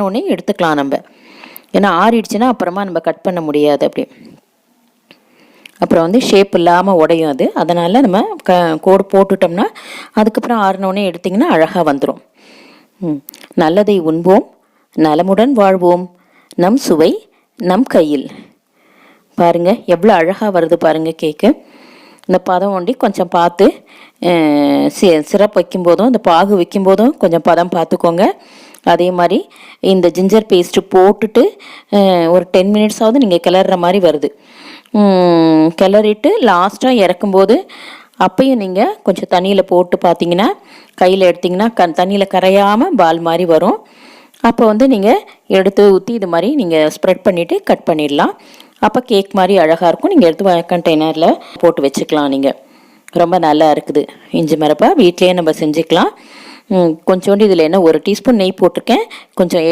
உடனே எடுத்துக்கலாம் நம்ம. ஏன்னா ஆறிடுச்சுன்னா அப்புறமா நம்ம கட் பண்ண முடியாது. அப்படி அப்புறம் வந்து ஷேப் இல்லாமல் உடையும் அது. அதனால் நம்ம கோடு போட்டுட்டோம்னா அதுக்கப்புறம் ஆறினோடனே எடுத்திங்கன்னா அழகாக வந்துடும். நல்லதை உண்போம், நலமுடன் வாழ்வோம், நம் சுவை நம் கையில். பாருங்கள் எவ்வளோ அழகாக வருது பாருங்கள் கேக்கு. இந்த பதம் ஒண்டி கொஞ்சம் பார்த்து சிரப் வைக்கும்போதும் இந்த பாகு வைக்கும்போதும் கொஞ்சம் பதம் பார்த்துக்கோங்க. அதே மாதிரி இந்த ஜிஞ்சர் பேஸ்ட்டு போட்டுட்டு ஒரு 10 மினிட்ஸாவது நீங்கள் கிளற மாதிரி வருது. கிளறிட்டு லாஸ்ட்டாக இறக்கும்போது அப்பையும் நீங்கள் கொஞ்சம் தண்ணியில் போட்டு பார்த்தீங்கன்னா கையில் எடுத்திங்கன்னா தண்ணியில் கரையாமல் பால் மாதிரி வரும். அப்போ வந்து நீங்கள் எடுத்து ஊற்றி இது மாதிரி நீங்கள் ஸ்ப்ரெட் பண்ணிவிட்டு கட் பண்ணிடலாம். அப்போ கேக் மாதிரி அழகாக இருக்கும். நீங்கள் எடுத்து கண்டெய்னரில் போட்டு வச்சுக்கலாம். நீங்கள் ரொம்ப நல்லா இருக்குது. இஞ்சி மரப்பா வீட்டிலேயே நம்ம செஞ்சுக்கலாம். கொஞ்சோண்டு இதில் என்ன 1 டீஸ்பூன் நெய் போட்டிருக்கேன். கொஞ்சம்